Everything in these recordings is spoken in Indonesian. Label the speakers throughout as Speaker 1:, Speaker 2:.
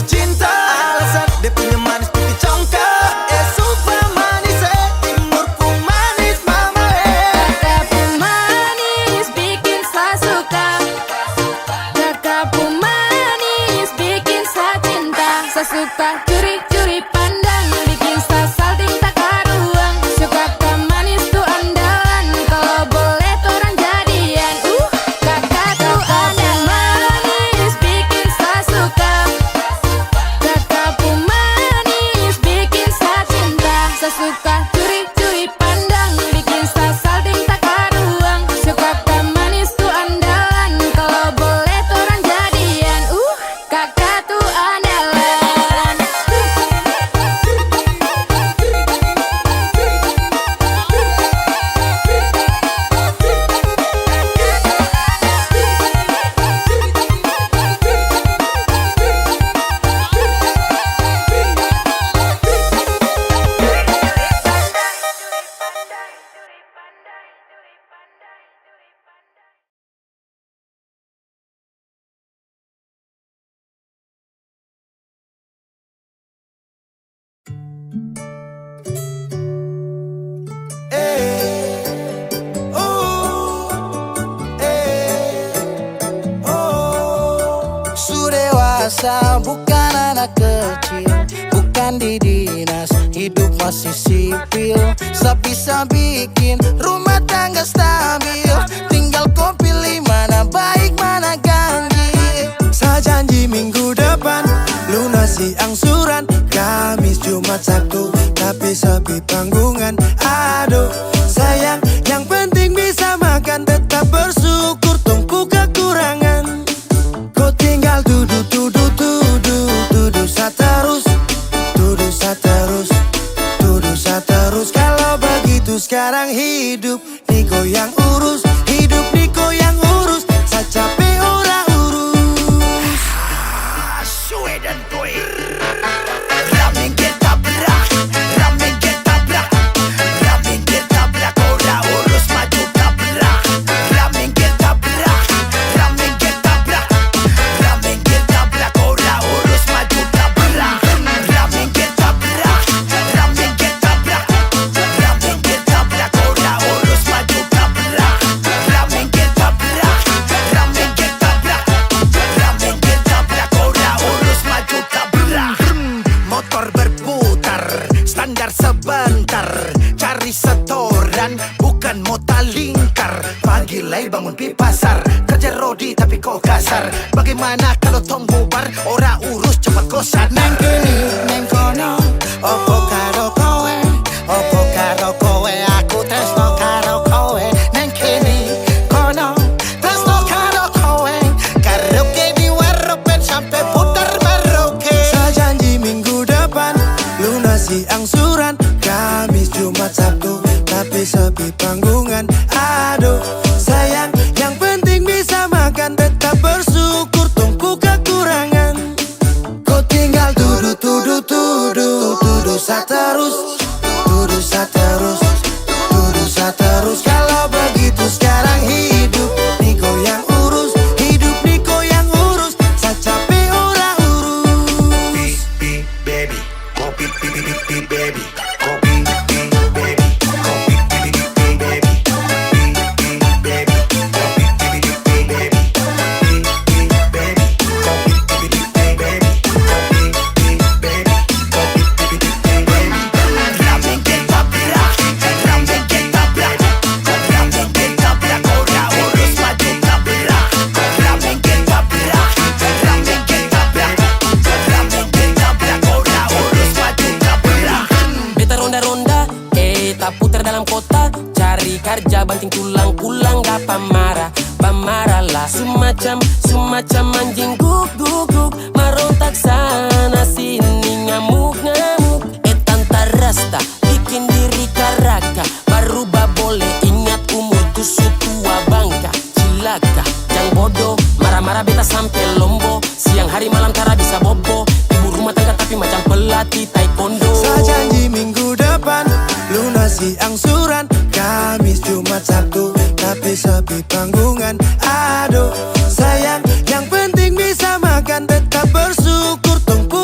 Speaker 1: cinta. Alasan dia punya manis putih congkak. Super manis timurku manis mama
Speaker 2: Kakakku manis bikin saya suka. Kakakku manis bikin saya cinta. Saya suka curi-curi pandang, bikin saya salting tak karuang. Suka kak manis tuh andalan, kalau boleh tuh orang jadian. Kakak tuh andalan, manis bikin saya suka. Kakakku manis bikin saya cinta. Saya suka curi-curi pandang, bikin saya salting tak karuang. Suka kak manis tuh andalan, kalau boleh tuh orang jadian. Kakak tuh andalan.
Speaker 1: Dewasa bukan anak kecil, bukan di dinas, hidup masih sipil. Sebisa bikin rumah tangga stabil, tinggal kau pilih mana baik mana ganjil. Saya janji minggu depan lunasi angsuran, Kamis Jumat Sabtu tapi sepi panggungan. Aduh sayang, yang penting bisa makan, tetap bersyukur tumpu kekurangan. Kau tinggal duduk terus, tuduh sa terus. Kalau begitu sekarang hidup Niko yang urus, hidup Niko yang urus. Saya capek ora urus. Sue dan toy. Ramen kita berak, ramen kita berak, ramen kita berak. Ora urus maju tabrak. Ramen kita berak, ramen kita berak, ramen kita berak. Ora urus maju tabrak. Ramen kita berak, ramen kita berak, ramen kita berak. Ora urus maju tabrak. Ramen kita berak, ramen kita berak, ramen kita berak. Ora urus maju tabrak. Motor berputar, standar sebentar, cari setoran bukan mota lingkar. Pagi lay bangun pi pasar, kerja rodi tapi kau kasar. Bagaimana kalau tong bubar, ora urus cepat kau sadar. Neng kini, neng kono, opo karo kowe, opo karo kowe, aku tresno karo kowe. Neng kini, kono, tresno karo kowe, karaoke di warropen sampai putar maroke. Saya janji minggu depan lunasi angsuran, Kamis Jumat Sabtu tapi sepi panggungan. Aduh sayang, yang penting bisa makan, tetap bersyukur tumpu kekurangan. Kau tinggal tuduh sa terus, tuduh sa terus, tuduh sa terus. Kalau begitu sekarang hidup Niko yang urus, hidup Niko yang urus. Saya capek ora urus. Baby, kopi baby, kopi baby, kopi baby,
Speaker 3: kerja banting tulang pulang gak pamarah, pamarah lah. Semacam anjing guk merontak sana sini ngamuk tanta rasta bikin diri karaka. Baru boleh ingat umur tuh tua bangka. Cilaka yang bodoh marah-marah beta sampai lombo. Siang hari malam tara bisa bobo. Ibu rumah tangga tapi macam pelatih taekwondo.
Speaker 1: Saya janji minggu depan lunasi angsuran, Kamis Jumat Sabtu tapi sepi panggungan. Aduh sayang, yang penting bisa makan, tetap bersyukur tumpu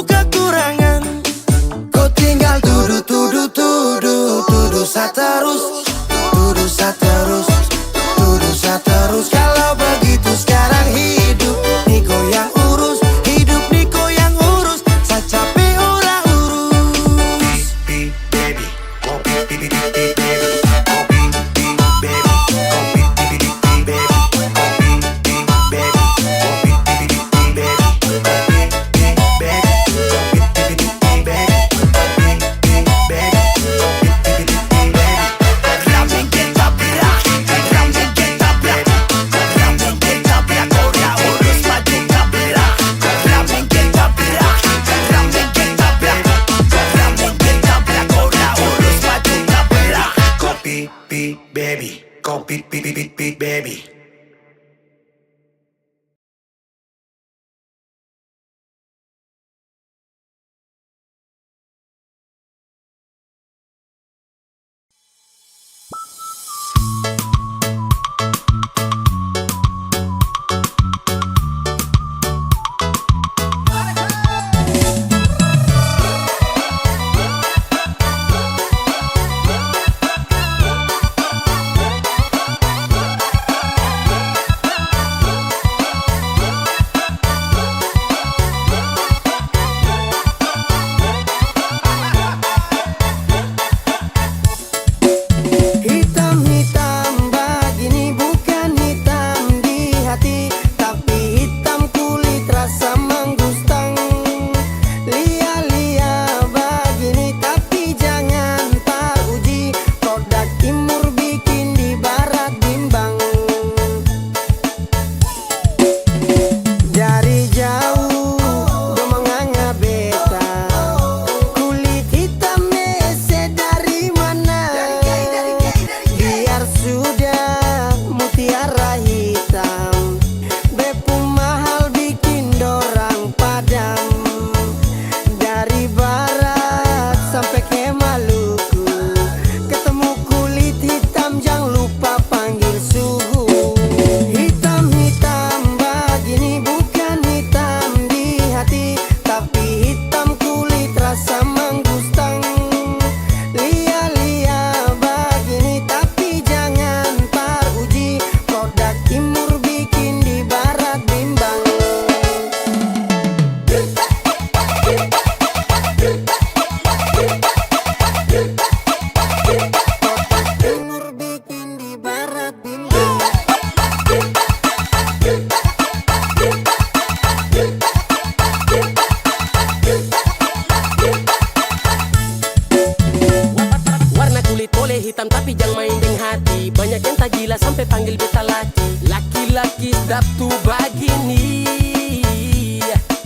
Speaker 3: beta gila sampai panggil beta laki. Laki-laki sedap tuh begini.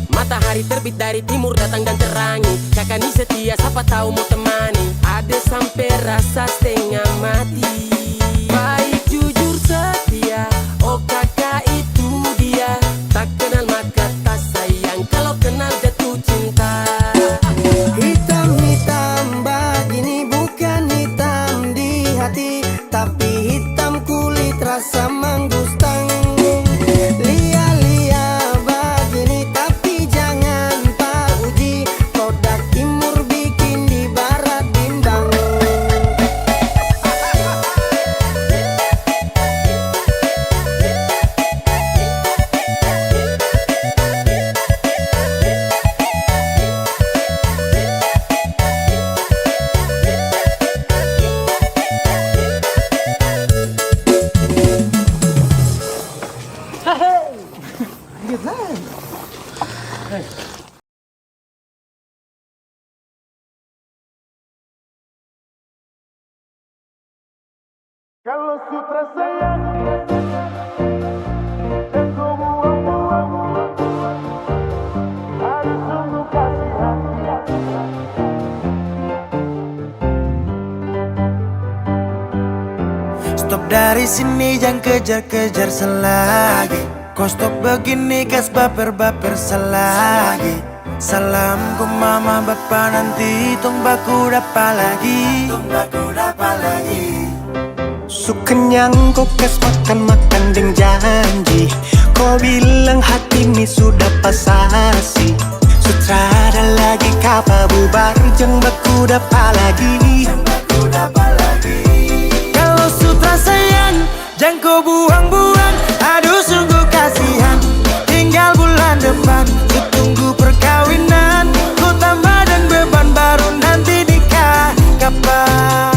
Speaker 3: Matahari terbit dari timur datang dan terangi. Kakak ni setia siapa tahu mau temani. Ada sampai rasa setengah mati. Baik jujur setia, oh kakak itu dia. Tak kenal maka tak sayang, kalau kenal jatuh cinta.
Speaker 1: Hitam-hitam begini bukan hitam di hati, tapi hitam kulit rasa menggustang. Lia-lia begini tapi jangan pak uji, produk timur bikin di barat bimbang.
Speaker 4: Kalau sutra sayang dan kau buang-buang, harus sungguh kasih hati.
Speaker 1: Stop dari sini jangan kejar-kejar selagi. Kau stop begini kas baper-baper selagi. Salam ku mama bapa nanti tong baku dapa lagi.
Speaker 5: Su kenyang kau kas makan-makan deng janji. Kau bilang hati ini sudah pasasi. Sutrada lagi kapa bubar jeng baku dapa lagi.
Speaker 1: Kalau sutra sayang jangan kau buang-buang. Aduh sungguh kasihan, tinggal bulan depan ku tunggu perkawinan. Ku tambah dan beban baru nanti nikah kapan?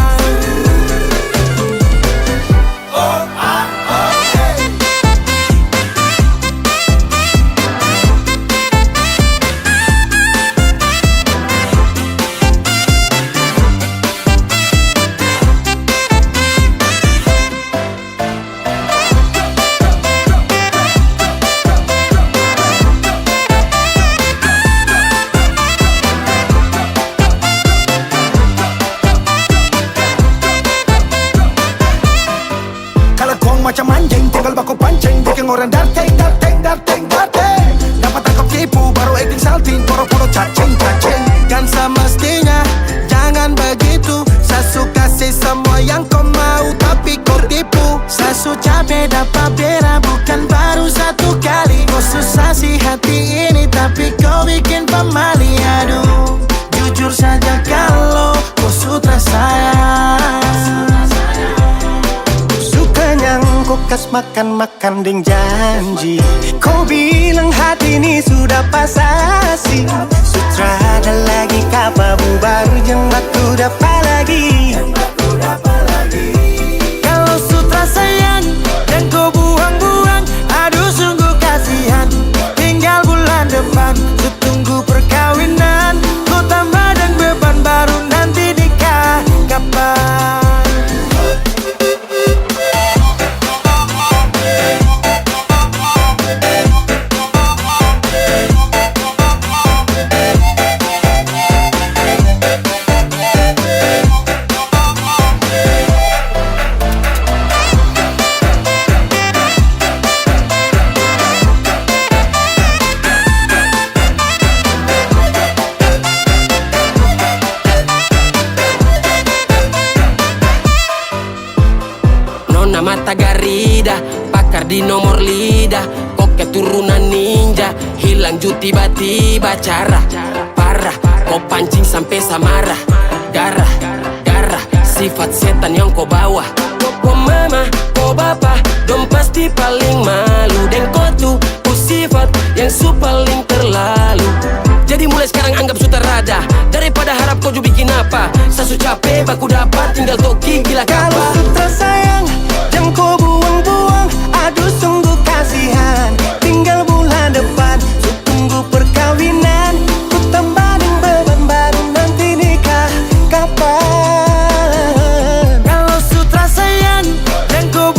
Speaker 5: Macam anjing tinggal baku pancing, bikin orang darting. Dapat tangkap tipu baru acting salting, poro-poro cacing.
Speaker 1: Kan semestinya jangan begitu. Sasu kasih semua yang kau mau tapi kau tipu. Sasu capek dapat bera bukan baru satu kali. Kau susah sih hati ini tapi kau bikin pemali. Aduh jujur saja kalau kau sutra sayang.
Speaker 5: Kau kas makan-makan deng janji. Kau bilang hati ini sudah pasasi. Sutrada lagi kapa bubar jeng batu dapa lagi.
Speaker 1: Kalau sutra sayang dan kau buang-buang. Aduh sungguh kasihan, tinggal bulan depan ku tunggu perkawinan. Ku tambah dan beban baru nanti nikah kapan?
Speaker 3: Mata Garida, pakar di nomor lidah. Kok keturunan ninja, hilang ju tiba-tiba. Cara parah, kau pancing sampai samarah. Garah, sifat setan yang kau bawa. Kau mama, kau bapa, dong pasti paling malu. Dan kau tuh sifat yang paling terlalu. Jadi mulai sekarang anggap sutarada. Daripada harap kau juga bikin apa. Sasu capek, baku dapat, tinggal toki gila kapa.
Speaker 5: Kalau sutra sayang jangan kau buang-buang. Aduh sungguh kasihan, tinggal bulan depan ku tunggu perkawinan. Ku tambah dan beban baru nanti nikah kapan?
Speaker 1: Kalau sutra sayang dan kau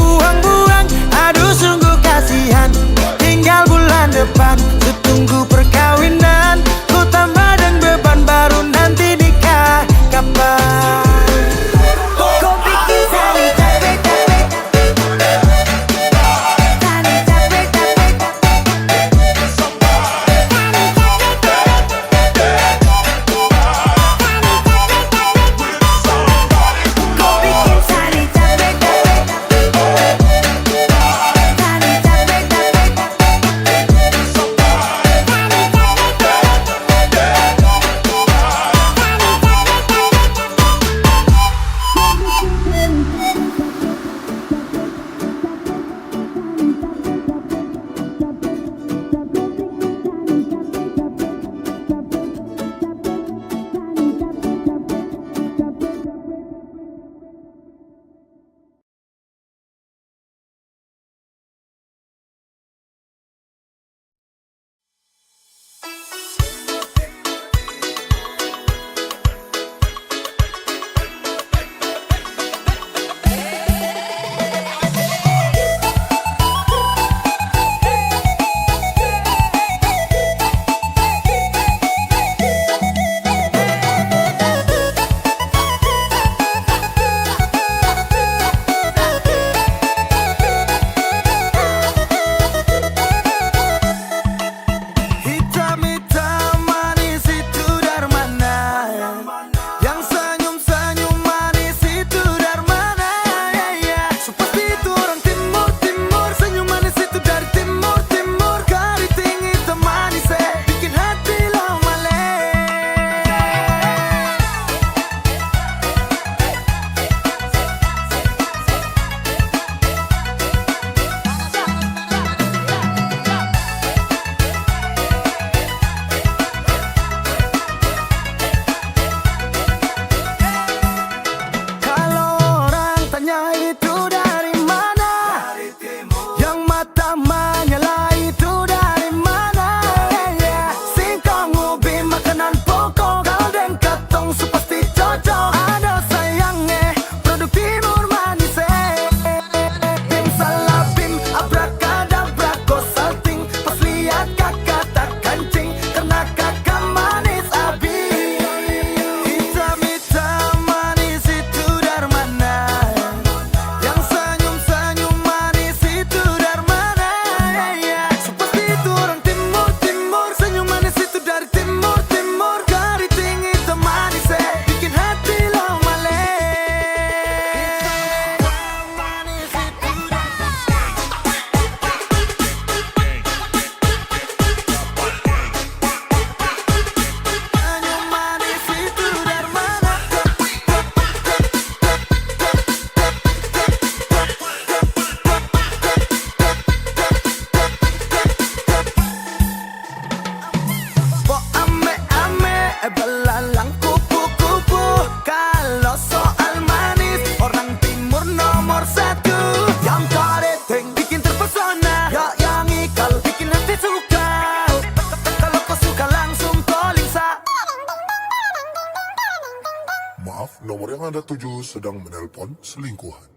Speaker 6: nomor yang Anda tuju sedang menelpon selingkuhan.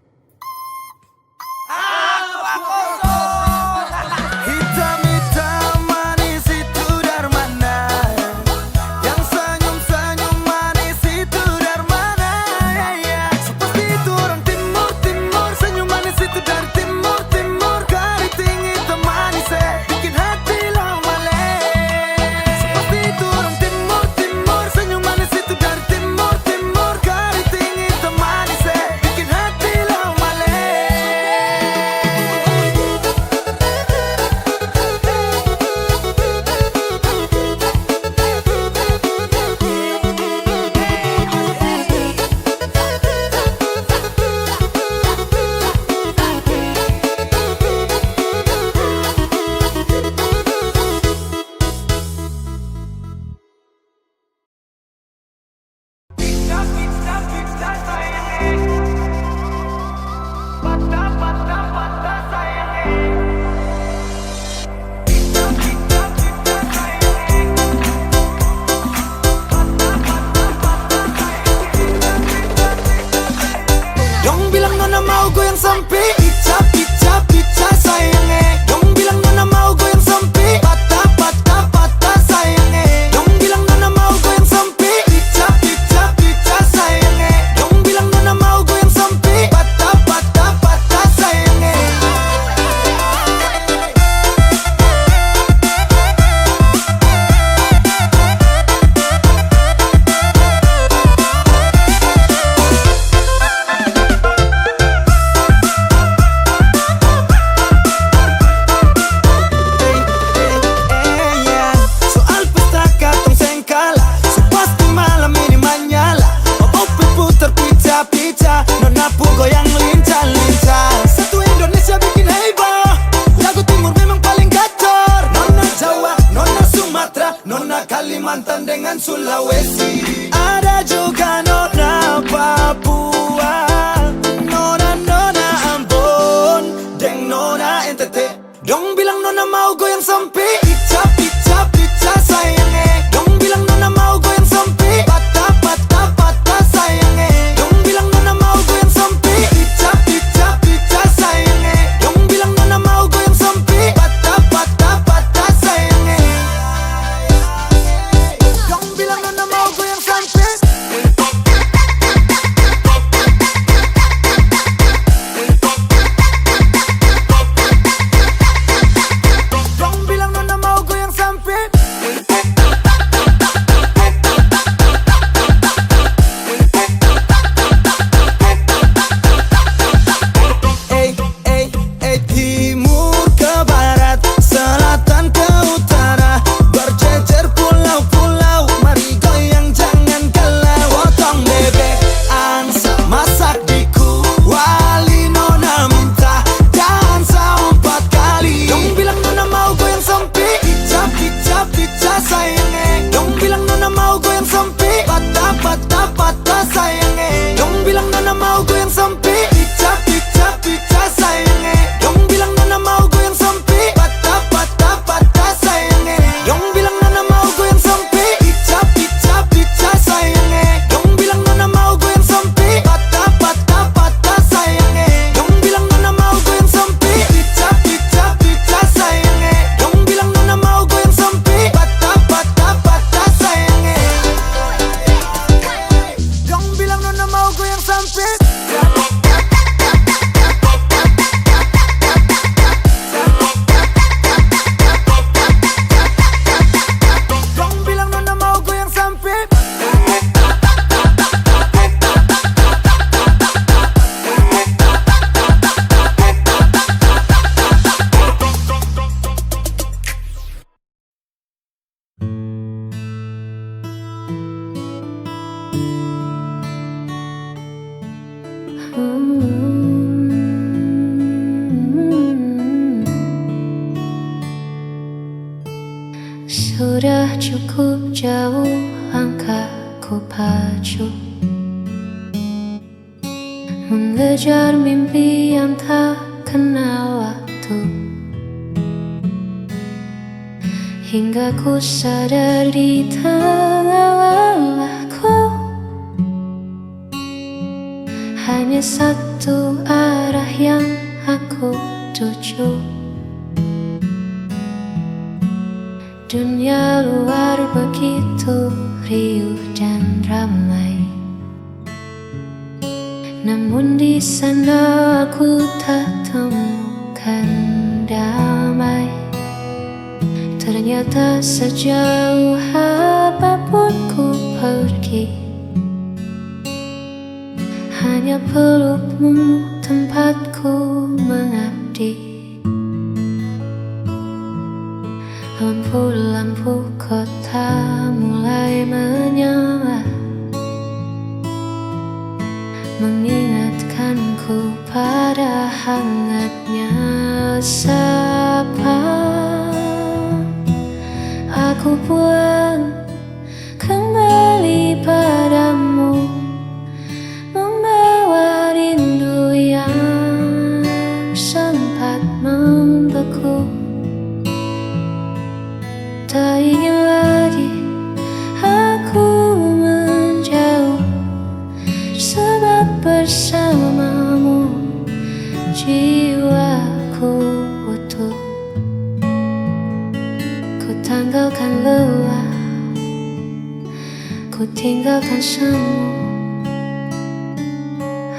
Speaker 1: Hitam-hitam manis itu dari mana? Yang senyum-senyum manis itu dari mana? Seperti itu orang timur, timur. Senyum manis itu dari timur, timur. Keriting hitam manis bikin hati lawale. Seperti itu orang timur, timur. Senyum manis itu dari timur, timur. Keriting hitam manis bikin hati lawale. Dong bilang nona mau goyang sampai picap, picap, picap sayangnya. Dong bilang nona mau goyang sampai patah, patah, patah sayangnya. Dong bilang nona mau goyang sampai picap, picap, picap sayangnya. Dong bilang nona mau goyang sampai patah, patah, patah sayangnya. Soal pestaka tong sengkala, so pasti malam ini menyala. Opi putar pica-pica, nona pu goyang lincah-lincah. Satu Indonesia bikin heboh, lagu timur memang paling gacor. Nona Jawa, nona Sumatera, nona Kalimantan dengan Sulawesi. Ada juga nona Papua, nona Ambon, deng nona NTT. Dong bilang nona mau goyang sampai picap, picap, picap sayangnya. Dong bilang nona mau goyang sampai patah, patah, patah sayangnya. Dong bilang nona mau goyang sampai picap, picap, picap sayangnya. Dong bilang nona mau goyang sampai patah, patah, patah sayangnya. Dong bilang nona mau goyang sampai. Dong bilang nona mau goyang sampai. Timur ke barat, selatan ke utara, berjejer pulau-pulau, mari goyang jangan galau. Potong bebek, angsa masak di kuali, nona minta dansa 4 kali. Dong bilang nona mau goyang sampai picap, picap, picap sayangnya. Dong bilang nona mau goyang sampai patah, patah, patah sayangnya. Dong bilang nona mau goyang sampai picap, picap, picap sayangnya. Dong bilang nona mau goyang sampai patah, patah, patah sayangnya. Dong bilang nona mau goyang sampai picap, picap, picap sayangnya. Dong bilang nona mau goyang sampai patah, patah, patah sayangnya. Dong bilang nona mau goyang sampai picap, picap, picap sayangnya. Dong bilang nona mau goyang sampai patah, patah, patah sayangnya. Dong bilang nona mau goyang sampai. Dong bilang nona mau goyang sampai.
Speaker 7: Sudah cukup jauh langkahku pacu mengejar mimpi yang tak kenal waktu, hingga ku sadar di tengah lelahku hanya satu arah yang aku tuju. Dunia luar begitu riuh dan ramai, namun di sana aku tak temukan damai. Ternyata sejauh apapun ku pergi, hanya pelukmu tempatku mengabdi. Lampu-lampu kota mulai menyala, mengingatkanku pada hangatnya sapa. Aku pulang kembali padamu, membawa rindu yang sempat membeku. Tak ingin lagi aku menjauh, sebab bersamamu jiwaku utuh. Ku tanggalkan lelah, ku tinggalkan semu.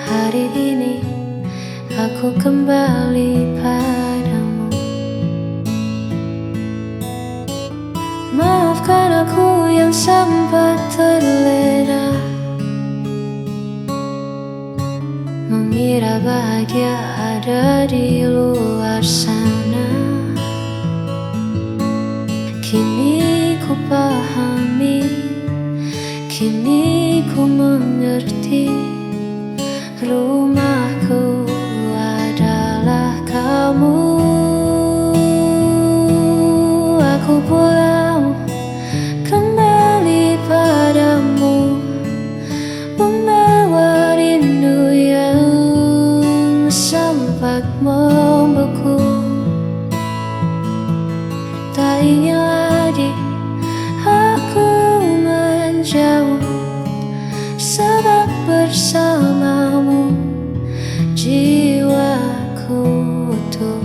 Speaker 7: Hari ini aku kembali padamu. Maafkan aku yang sempat terlena, mengira bahagia ada di luar sana. Kini ku pahami, kini ku mengerti, rumahku adalah kamu. Aku pulang kembali padamu, membawa rindu yang sempat membeku. Tak ingin lagi aku menjauh, sebab bersamamu jiwaku utuh.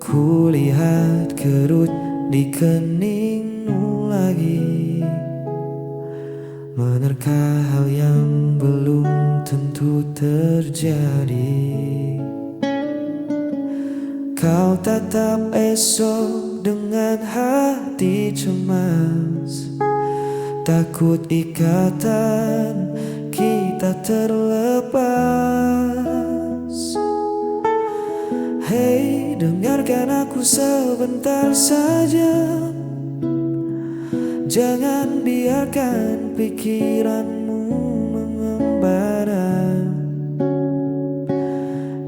Speaker 5: Kulihat kerut di keningmu lagi, menerka hal yang belum tentu terjadi. Kau tatap esok dengan hati cemas, takut ikatan kita terlepas. Hei, dengarkan aku sebentar saja, jangan biarkan pikiranmu mengembara.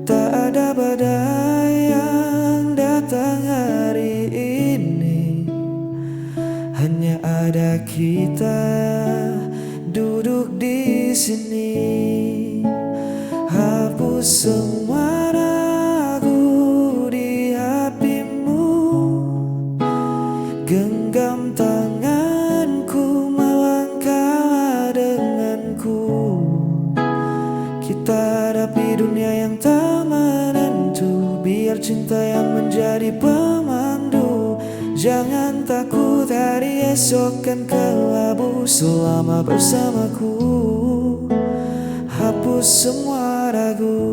Speaker 5: Tak ada badai yang datang hari ini, hanya ada kita duduk di sini. Hapus semua ragu di hatimu, genggam tanganku, melangkah denganku. Kita hadapi dunia yang tak menentu, biar cinta yang menjadi pemandu. Jangan takut, hari esok kan kelabu selama bersamaku. Hapus semua ragu.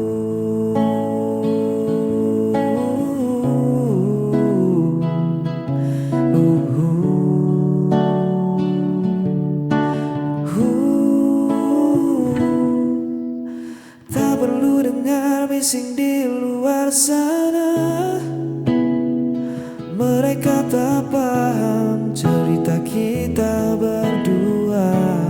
Speaker 5: Tak perlu dengar bising di luar sana, mereka tak paham cerita kita berdua.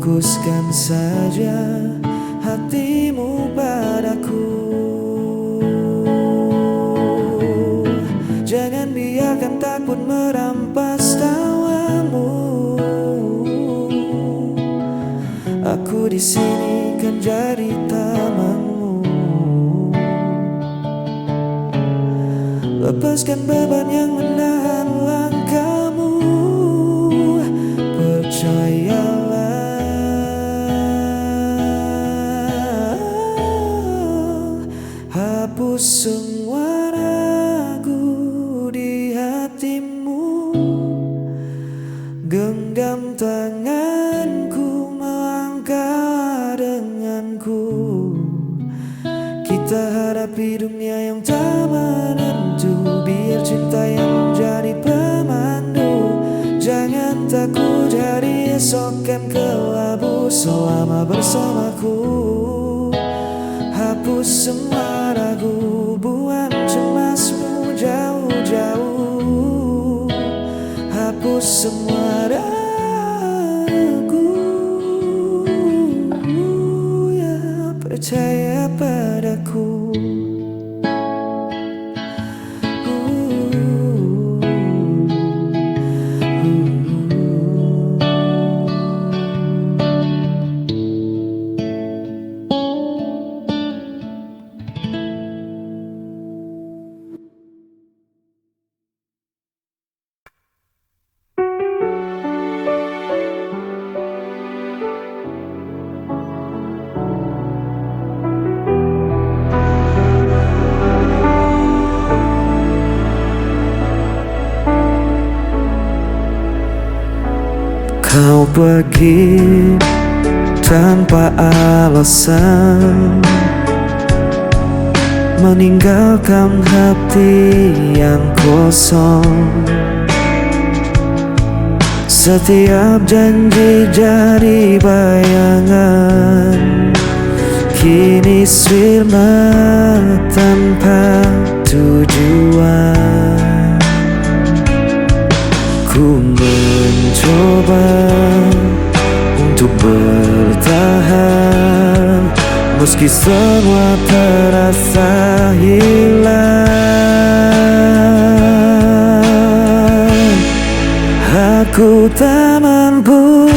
Speaker 8: Fokuskan saja hatimu padaku. Jangan biarkan takut merampas tawamu. Aku di sini kan jadi tamanmu. Lepaskan beban yang menahan langkahmu. Percayalah, hapus semua ragu di hatimu. Genggam tanganku, melangkah denganku. Kita hadapi dunia yang tak menentu. Biar cinta yang menjadi pemandu. Jangan takut hari esok kan kelabu selama bersamaku. Hapus semua ragu, buang cemasmu jauh-jauh. Hapus semua ragu, ya percaya padaku. Kau pergi tanpa alasan, meninggalkan hati yang kosong. Setiap janji jadi bayangan, kini sirna tanpa tujuan. Ku mencoba untuk bertahan, meski semua terasa hilang. Aku tak mampu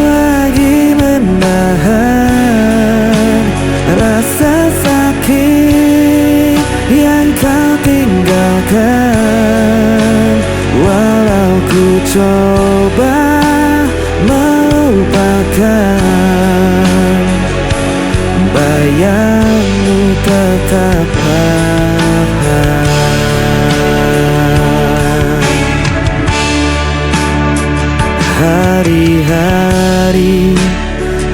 Speaker 8: lagi menahan rasa sakit yang kau tinggalkan. Walau ku coba melupakan, bayangmu tetap ada. Hari-hari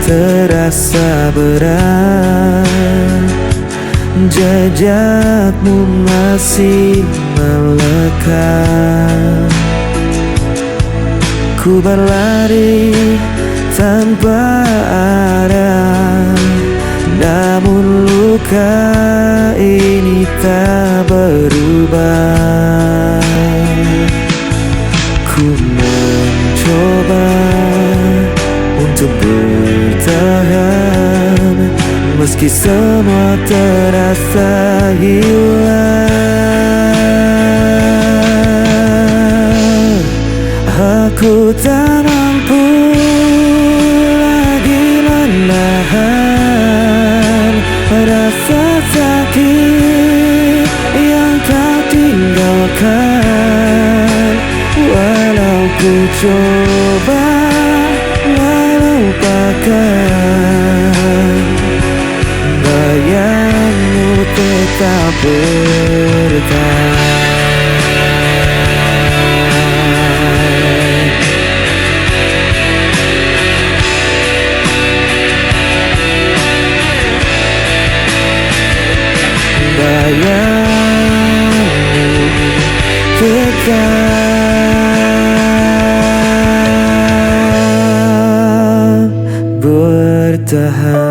Speaker 8: terasa berat, jejakmu masih melekat. Ku berlari tanpa arah, namun luka ini tak berubah. Ku mencoba untuk bertahan, meski semua terasa hilang. Aku tak mampu lagi menahan rasa sakit yang kau tinggalkan. Walau ku coba melupakan, bayangmu tetap bertahan. Bayangmu tetap bertahan.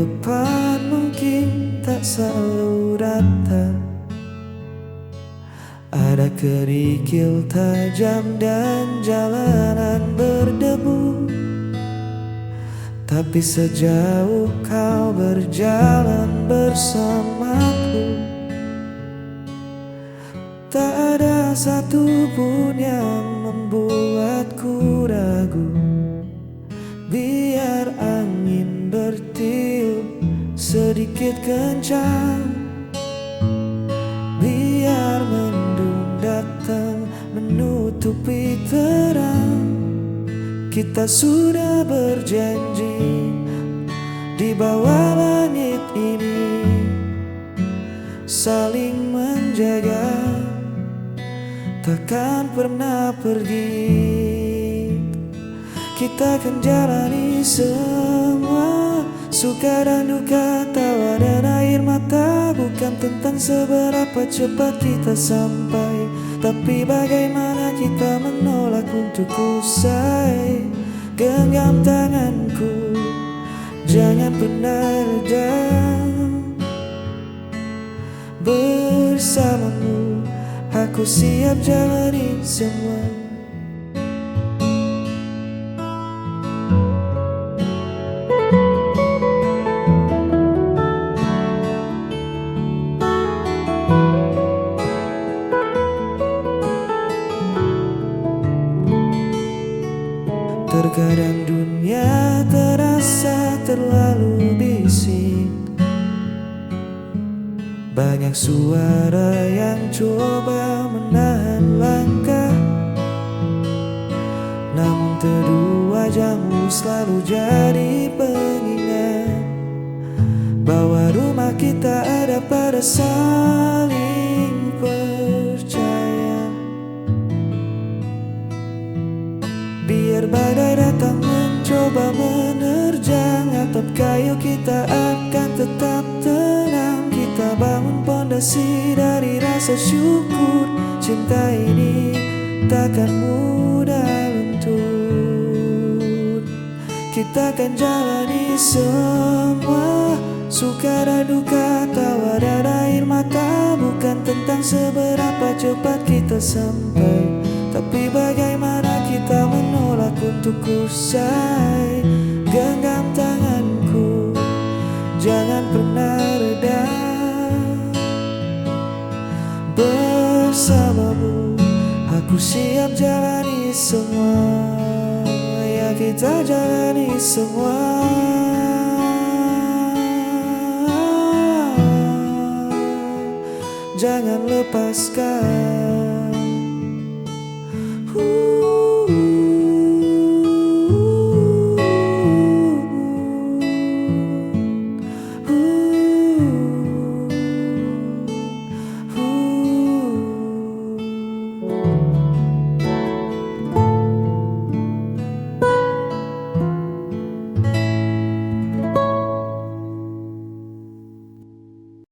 Speaker 8: depan mungkin tak selalu rata. Ada kerikil tajam dan jalanan berdebu, tapi sejauh kau berjalan bersamaku, tak ada satupun yang membuatku ragu. Biar angin bertiup sedikit kencang, biar mendung datang menutupi terang, kita sudah berjanji di bawah langit ini saling menjaga, takkan pernah pergi. Kita akan jalani semua, suka dan duka, tawa dan air mata. Bukan tentang seberapa cepat kita sampai, tapi bagaimana kita menolak untuk usai. Genggam tanganku, jangan pernah reda. Bersamamu, aku siap jalani semua. Terkadang dunia terasa terlalu bising, banyak suara yang coba menahan langkah. Namun teduh wajahmu selalu jadi pengingat bahwa rumah kita ada pada saling percaya. Biar badai datang mencoba menerjang atap kayu, kita akan tetap tenang. Kita bangun pondasi dari rasa syukur, cinta ini takkan mudah luntur. Kita akan jalani semua, suka dan duka, tawa dan air mata. Bukan tentang seberapa cepat kita sampai, tapi bagaimana kita menolak untuk usai. Genggam tanganku, jangan pernah reda. Bersamamu, aku siap jalani semua. Ya kita jalani semua. Jangan lepaskan.